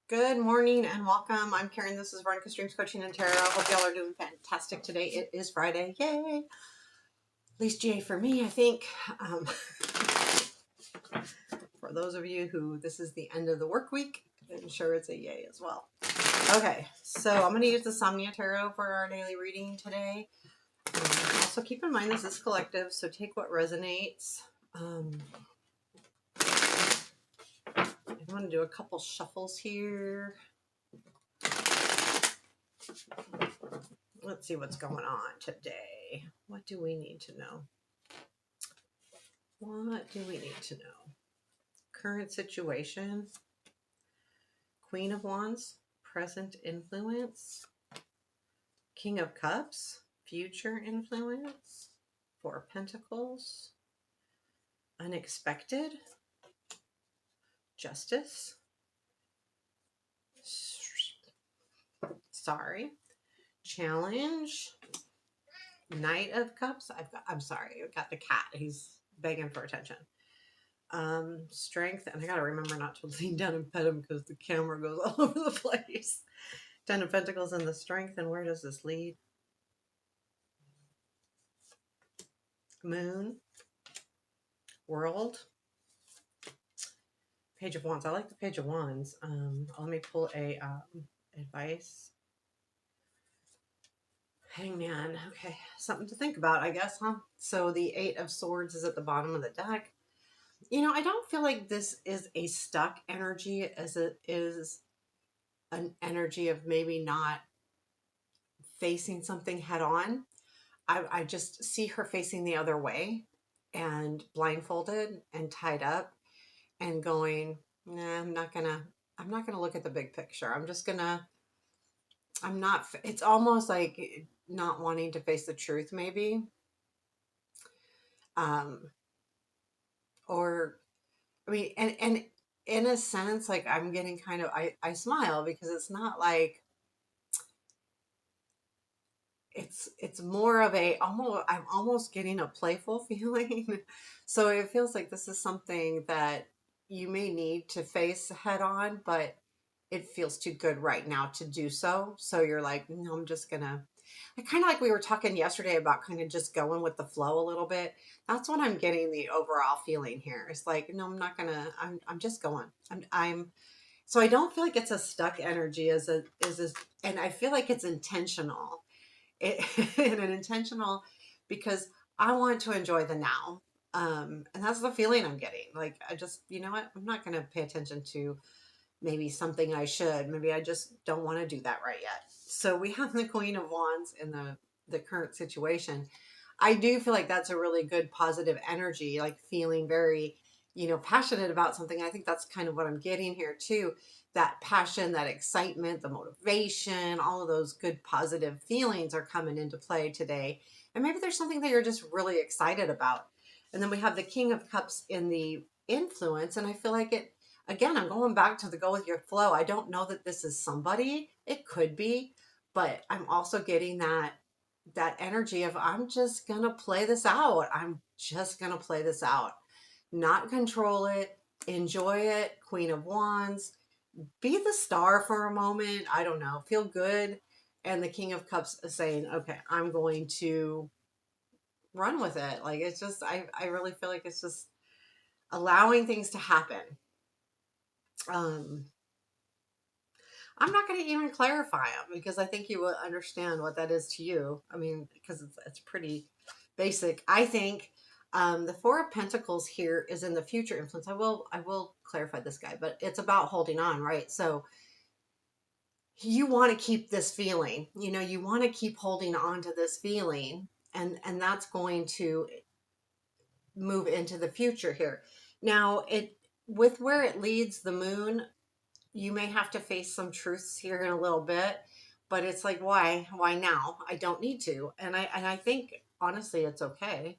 Good morning and welcome. I'm Karen. This is Veronica Streams Coaching and Tarot. I hope y'all are doing fantastic today. It is Friday. Yay! At least yay for me, I think. Um, for those of you who this is the end of the work week, I'm sure it's a yay as well. Okay, so I'm going to use the Somnia Tarot for our daily reading today. Also keep in mind this is collective, so take what resonates. I'm going to do a couple shuffles here. Let's see what's going on today. What do we need to know? What do we need to know? Current situation. Queen of Wands, present influence. King of Cups, future influence. Four of Pentacles, unexpected. Justice. Sorry. Challenge. Knight of Cups. I'm sorry, I got the cat. He's begging for attention. Strength, and I gotta remember not to lean down and pet him because the camera goes all over the place. Ten of Pentacles and the Strength, and where does this lead? Moon. World. Page of Wands. I like the Page of Wands. Let me pull a advice. Hangman. Okay, something to think about, I guess, huh? So the Eight of Swords is at the bottom of the deck. You know, I don't feel like this is a stuck energy as it is an energy of maybe not facing something head on. I just see her facing the other way and blindfolded and tied up and going, nah, I'm not gonna look at the big picture. It's almost like not wanting to face the truth, maybe. Or, I mean, and in a sense, like I'm getting kind of, I smile because it's not like, it's more of I'm almost getting a playful feeling. So it feels like this is something that you may need to face head on, but it feels too good right now to do so. So you're like, no, I'm just gonna, kind of like we were talking yesterday about kind of just going with the flow a little bit. That's what I'm getting the overall feeling here. It's like, no, I'm not gonna, I'm just going. So I don't feel like it's a stuck energy and I feel like it's intentional. And an intentional because I want to enjoy the now. And that's the feeling I'm getting. Like, I just, you know what? I'm not going to pay attention to maybe something I should. Maybe I just don't want to do that right yet. So we have the Queen of Wands in the current situation. I do feel like that's a really good positive energy, like feeling very, passionate about something. I think that's kind of what I'm getting here too. That passion, that excitement, the motivation, all of those good positive feelings are coming into play today. And maybe there's something that you're just really excited about. And then we have the King of Cups in the influence. And I feel like again, I'm going back to the go with your flow. I don't know that this is somebody. It could be, but I'm also getting that energy of I'm just going to play this out. I'm just going to play this out. Not control it, enjoy it. Queen of Wands, be the star for a moment. I don't know, feel good. And the King of Cups is saying, okay, I'm going to run with it. Like, it's just, I really feel like it's just allowing things to happen. I'm not going to even clarify them because I think you will understand what that is to you. I mean, because it's pretty basic. I think the Four of Pentacles here is in the future influence. I will clarify this guy, but it's about holding on, right? So you want to keep this feeling, you want to keep holding on to this feeling, and that's going to move into the future here. Now, with where it leads the moon, you may have to face some truths here in a little bit, but it's like, why now? I don't need to. And I think honestly it's okay,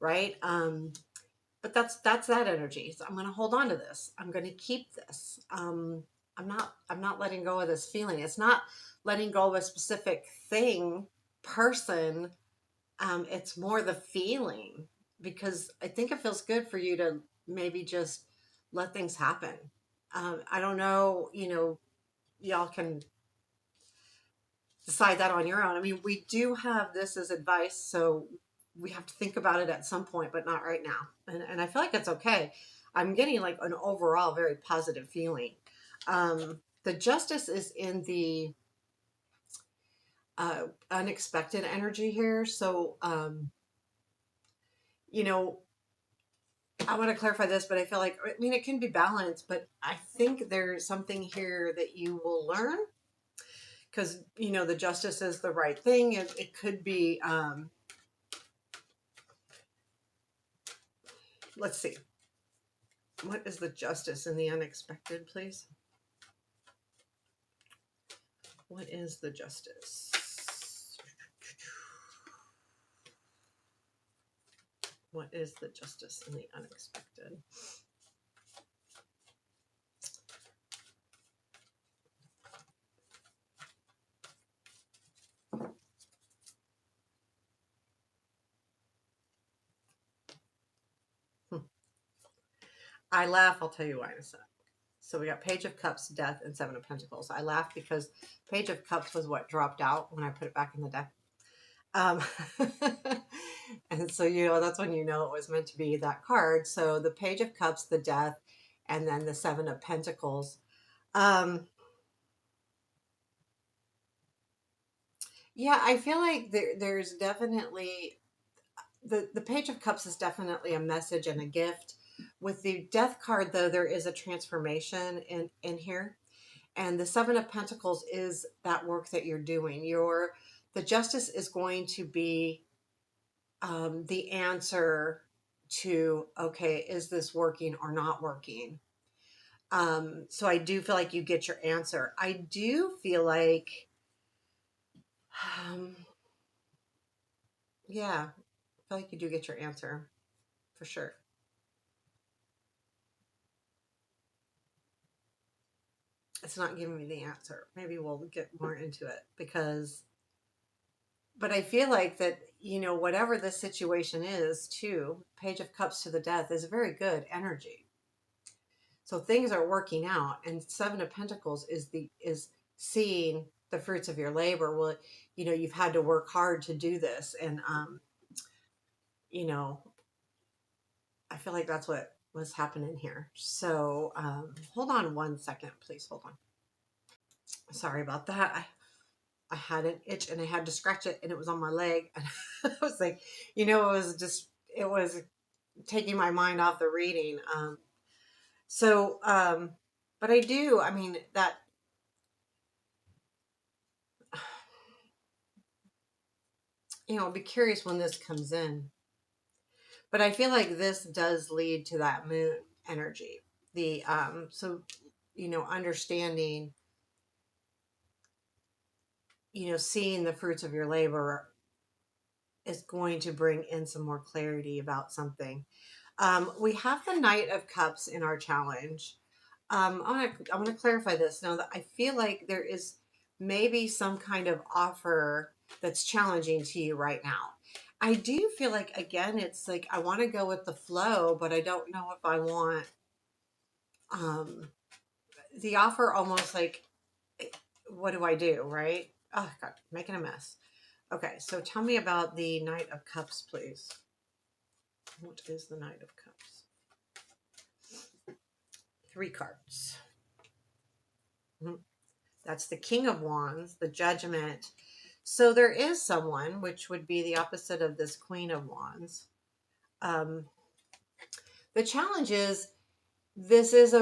right? But that's that energy. So I'm going to hold on to this. I'm going to keep this. I'm not letting go of this feeling. It's not letting go of a specific thing, person. It's more the feeling, because I think it feels good for you to maybe just let things happen. I don't know, y'all can decide that on your own. I mean, we do have this as advice, so we have to think about it at some point, but not right now. And I feel like it's okay. I'm getting like an overall very positive feeling. The justice is in the unexpected energy here. So, you know, I want to clarify this, but I feel like, I mean, it can be balanced, but I think there's something here that you will learn because, you know, the justice is the right thing. It could be, let's see, what is the justice in the unexpected, please? What is the justice? What is the justice in the unexpected? Hmm. I laugh. I'll tell you why in a sec. So we got Page of Cups, Death, and Seven of Pentacles. I laugh because Page of Cups was what dropped out when I put it back in the deck. Um, and so, you know, that's when you know it was meant to be that card. So the Page of Cups, the Death, and then the Seven of Pentacles. Um, yeah, I feel like there's definitely the Page of Cups is definitely a message and a gift. With the Death card, though, there is a transformation in here, and the Seven of Pentacles is that work that you're doing. The Justice is going to be the answer to, okay, is this working or not working? So I do feel like you get your answer. I do feel like, um, yeah, I feel like you do get your answer for sure. It's not giving me the answer. Maybe we'll get more into it because, but I feel like that, you know, whatever the situation is, too, Page of Cups to the Death is a very good energy. So things are working out, and Seven of Pentacles is seeing the fruits of your labor. Well, you know, you've had to work hard to do this, and you know, I feel like that's what was happening here. So hold on one second, please. Hold on. Sorry about that. I had an itch and I had to scratch it, and it was on my leg, and I was like, you know, it was taking my mind off the reading. So, but I do. I mean that. You know, I'll be curious when this comes in. But I feel like this does lead to that moon energy. The so you know, understanding, you know, seeing the fruits of your labor is going to bring in some more clarity about something. We have the Knight of Cups in our challenge. I want to clarify this now that I feel like there is maybe some kind of offer that's challenging to you right now. I do feel like, again, it's like I want to go with the flow, but I don't know if I want um, the offer almost like, what do I do, right? Oh, God, making a mess. Okay, so tell me about the Knight of Cups, please. What is the Knight of Cups? Three cards. Mhm. That's the King of Wands, the Judgment. So there is someone, which would be the opposite of this Queen of Wands. Um, the challenge is this is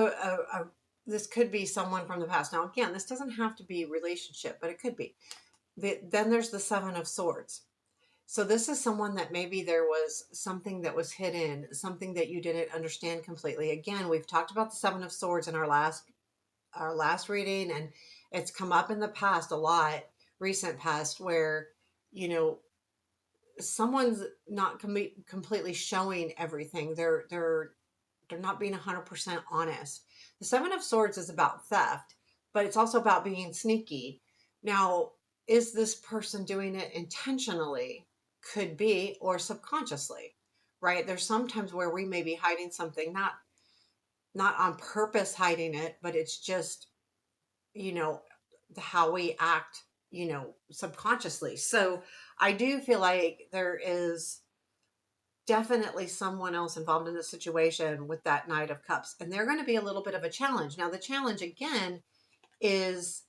this could be someone from the past. Now, again, this doesn't have to be relationship, but it could be. Then there's the Seven of Swords. So this is someone that maybe there was something that was hidden, something that you didn't understand completely. Again, we've talked about the Seven of Swords in our last reading, and it's come up in the past a lot, recent past, where, you know, someone's not completely showing everything. They're not being 100% honest. The Seven of Swords is about theft, but it's also about being sneaky. Now, is this person doing it intentionally? Could be, or subconsciously, right? There's sometimes where we may be hiding something, not on purpose hiding it, but it's just, you know, how we act, subconsciously. So I do feel like there is definitely someone else involved in the situation with that Knight of Cups, and they're going to be a little bit of a challenge. Now, the challenge again is,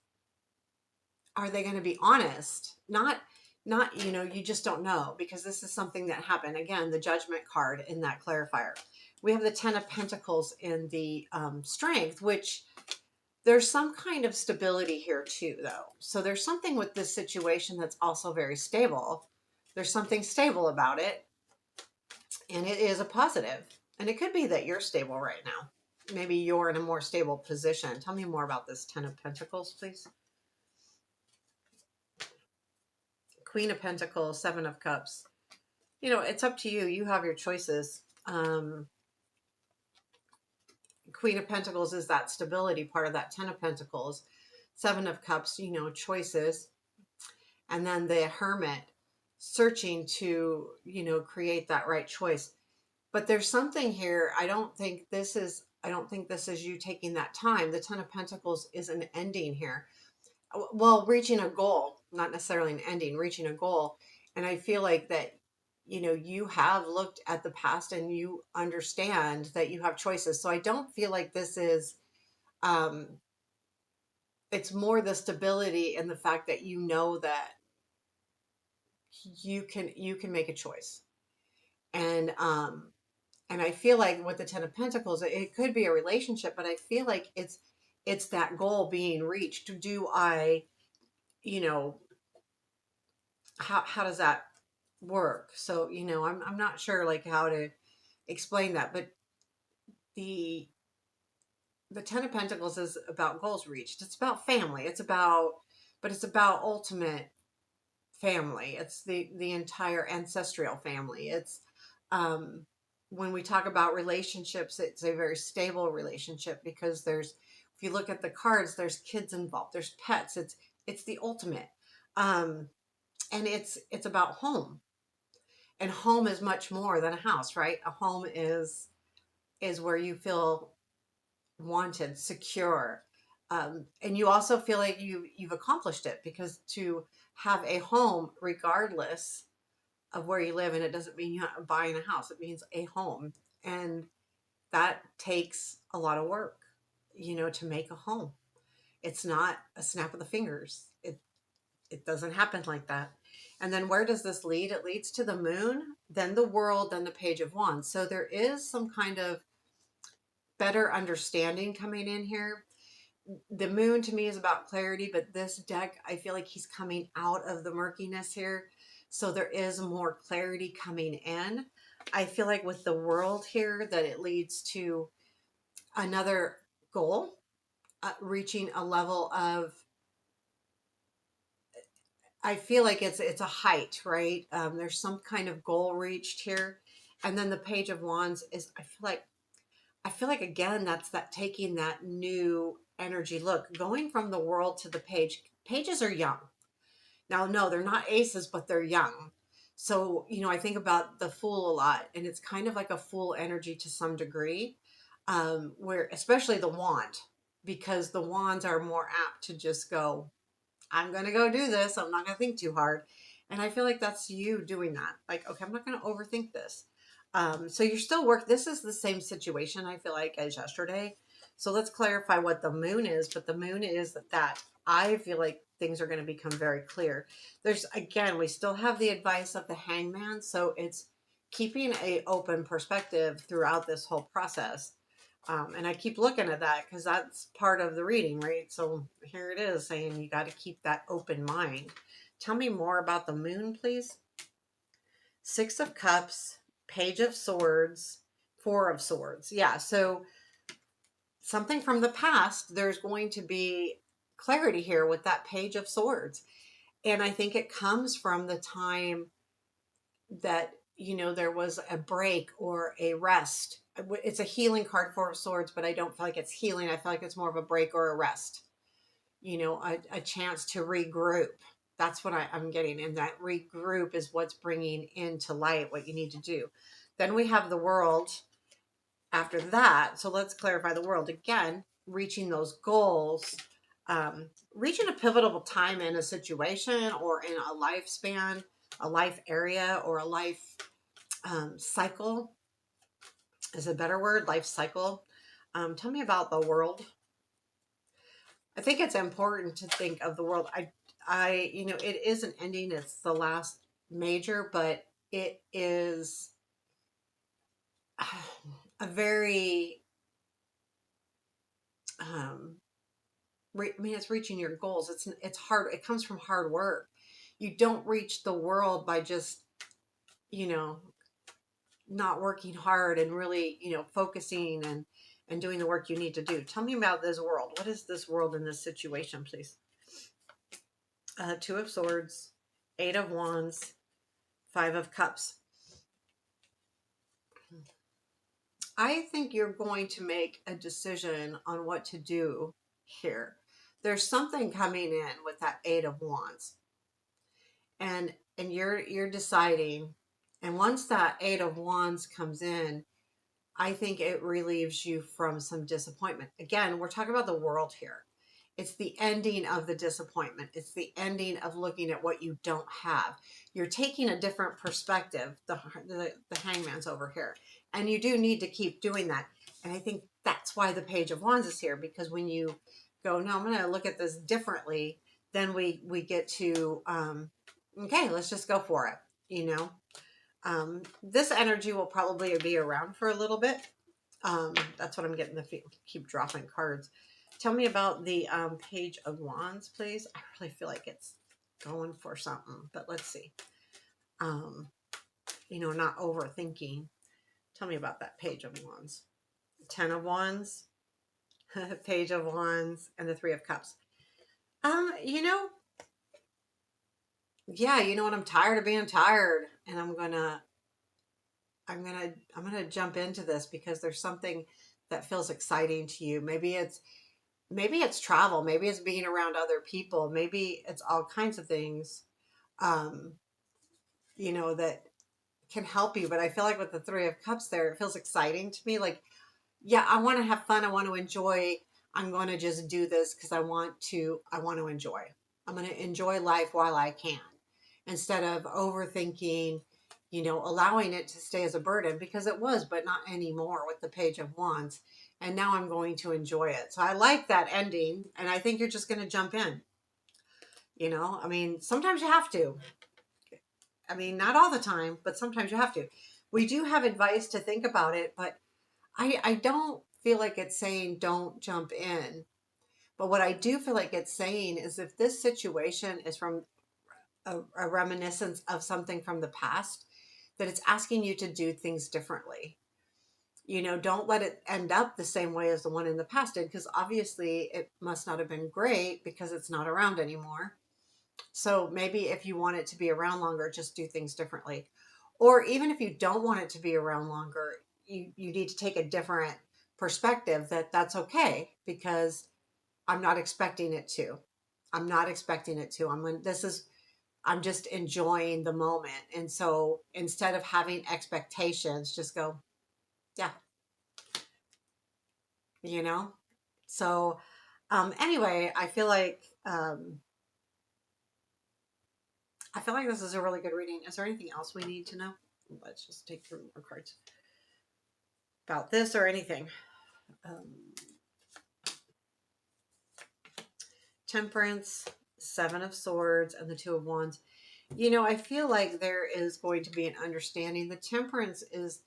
are they going to be honest? Not, you just don't know, because this is something that happened. Again, the Judgment card in that clarifier. We have the Ten of Pentacles in the Strength, which there's some kind of stability here too, though. So there's something with this situation that's also very stable. There's something stable about it, and it is a positive. And it could be that you're stable right now. Maybe you're in a more stable position. Tell me more about this Ten of Pentacles, please. Queen of Pentacles, Seven of Cups. It's up to you. You have your choices. Queen of Pentacles is that stability part of that Ten of Pentacles. Seven of Cups, choices. And then the Hermit, searching to, create that right choice. But there's something here. I don't think this is you taking that time. The Ten of Pentacles is an ending here. Well, reaching a goal, not necessarily an ending, reaching a goal. And I feel like that, you have looked at the past and you understand that you have choices. So I don't feel like this is, um, it's more the stability and the fact that that you can make a choice. And I feel like with the Ten of Pentacles, it could be a relationship, but I feel like it's that goal being reached. Do I, you know, how does that work? So, I'm not sure like how to explain that, but the the Ten of Pentacles is about goals reached. It's about family. But it's about ultimate family. It's the entire ancestral family. It's um when we talk about relationships, it's a very stable relationship, because if you look at the cards, there's kids involved, there's pets. It's the ultimate. Um and it's about home. And home is much more than a house, right? A home is where you feel wanted, secure. And you also feel like you've accomplished it, because to have a home, regardless of where you live, and it doesn't mean you're buying a house, it means a home. And that takes a lot of work, to make a home. It's not a snap of the fingers. It doesn't happen like that. And then where does this lead? It leads to the Moon, then the World, then the Page of Wands. So there is some kind of better understanding coming in here. The Moon to me is about clarity, but this deck, I feel like he's coming out of the murkiness here. So there is more clarity coming in. I feel like with the World here, that it leads to another goal, reaching a level of, I feel like it's a height, right? There's some kind of goal reached here. And then the Page of Wands is, I feel like again, that's that taking that new energy. Look, going from the World to the Page. Pages are young. Now, no, they're not aces, but they're young. So, I think about the Fool a lot, and it's kind of like a Fool energy to some degree, where especially the Wand, because the Wands are more apt to just go, I'm going to go do this. I'm not going to think too hard. And I feel like that's you doing that. Like, okay, I'm not going to overthink this. So you're still this is the same situation, I feel like, as yesterday. So let's clarify what the Moon is. But the Moon is that I feel like things are going to become very clear. Again, we still have the advice of the Hangman. So it's keeping a open perspective throughout this whole process. And I keep looking at that because that's part of the reading, right? So here it is saying you got to keep that open mind. Tell me more about the Moon, please. Six of Cups, Page of Swords, Four of Swords. Yeah, so something from the past, there's going to be clarity here with that Page of Swords. And I think it comes from the time that, there was a break or a rest. It's a healing card, Four of Swords, but I don't feel like it's healing. I feel like it's more of a break or a rest, a chance to regroup. That's what I'm getting. And that regroup is what's bringing into light what you need to do. Then we have the World after that. So let's clarify the World again, reaching those goals. reaching a pivotal time in a situation or in a lifespan, a life area, or a life cycle is a better word, life cycle. Tell me about the world. I think it's important to think of the world. It is an ending. It's the last major, but it is a very, um, it's reaching your goals. It's hard. It comes from hard work. You don't reach the world by just, you know, not working hard and really, focusing and doing the work you need to do. Tell me about this world. What is this world in this situation, please? Two of Swords, Eight of Wands, Five of Cups. I think you're going to make a decision on what to do here. There's something coming in with that Eight of Wands. And you're deciding, and once that Eight of Wands comes in, I think it relieves you from some disappointment. Again, we're talking about the world here. It's the ending of the disappointment. It's the ending of looking at what you don't have. You're taking a different perspective. The hangman's over here. And you do need to keep doing that. And I think that's why the Page of Wands is here, because when you go, no, I'm going to look at this differently, then we get to, okay, let's just go for it, This energy will probably be around for a little bit. That's what I'm getting the keep dropping cards. Tell me about the Page of Wands, please. I really feel like it's going for something, but let's see. Not overthinking. Tell me about that Page of Wands. Ten of Wands, Page of Wands, and the Three of Cups. Yeah, you know what? I'm tired of being tired, and I'm gonna jump into this because there's something that feels exciting to you. Maybe it's travel, maybe it's being around other people, maybe it's all kinds of things um that can help you. But I feel like with the Three of Cups there, it feels exciting to me. Like, yeah, I want to have fun, I want to enjoy. I'm going to just do this because I want to enjoy. I'm going to enjoy life while I can, instead of overthinking, allowing it to stay as a burden, because it was, but not anymore with the Page of Wands. And now I'm going to enjoy it. So I like that ending. And I think you're just going to jump in. Sometimes you have to. Not all the time, but sometimes you have to. We do have advice to think about it, but I don't feel like it's saying don't jump in. But what I do feel like it's saying is, if this situation is from a reminiscence of something from the past, that it's asking you to do things differently. Don't let it end up the same way as the one in the past did, because obviously it must not have been great because it's not around anymore. So maybe if you want it to be around longer, just do things differently. Or even if you don't want it to be around longer, you need to take a different perspective, that's okay, because I'm not expecting it to. I'm not expecting it to. I'm just enjoying the moment. And so instead of having expectations, just go, yeah, you know? So anyway, I feel like this is a really good reading. Is there anything else we need to know? Let's just take through more cards about this or anything. Temperance, Seven of Swords, and the Two of Wands. I feel like there is going to be an understanding. The Temperance is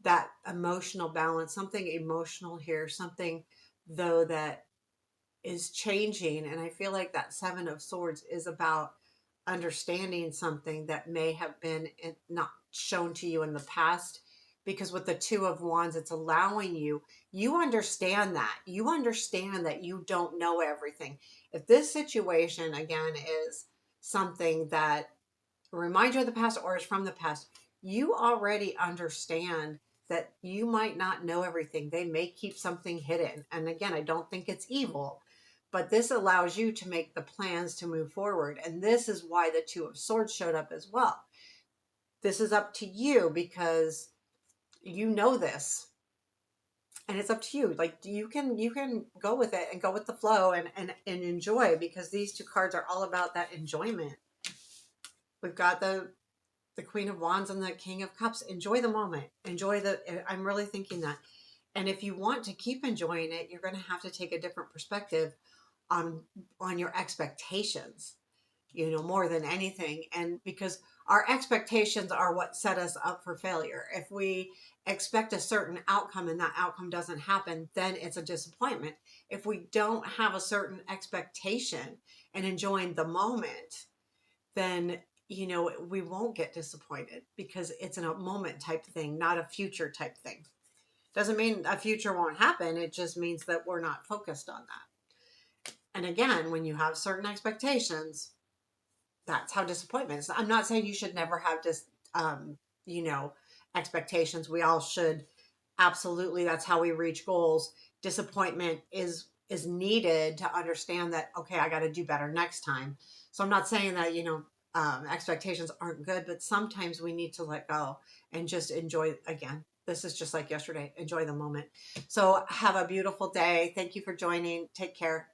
that emotional balance, something emotional here, something though that is changing. And I feel like that Seven of Swords is about understanding something that may have been not shown to you in the past. Because with the Two of Wands, it's allowing you understand that you don't know everything. If this situation, again, is something that reminds you of the past or is from the past, you already understand that you might not know everything. They may keep something hidden. And again, I don't think it's evil, but this allows you to make the plans to move forward. And this is why the Two of Swords showed up as well. This is up to you because you know this. And it's up to you. Like you can go with it and go with the flow and enjoy, because these two cards are all about that enjoyment. We've got the Queen of Wands and the King of Cups. Enjoy the moment. Enjoy the, I'm really thinking that. And if you want to keep enjoying it, you're going to have to take a different perspective on your expectations, you know, more than anything. And because our expectations are what set us up for failure. If we expect a certain outcome and that outcome doesn't happen, then it's a disappointment. If we don't have a certain expectation and enjoying the moment, then, you know, we won't get disappointed, because it's in a moment type thing, not a future type thing. Doesn't mean a future won't happen. It just means that we're not focused on that. And again, when you have certain expectations, that's how disappointment is. I'm not saying you should never have you know, expectations. We all should. Absolutely. That's how we reach goals. Disappointment is needed to understand that, okay, I got to do better next time. So I'm not saying that, you know, expectations aren't good, but sometimes we need to let go and just enjoy. Again, this is just like yesterday. Enjoy the moment. So have a beautiful day. Thank you for joining. Take care.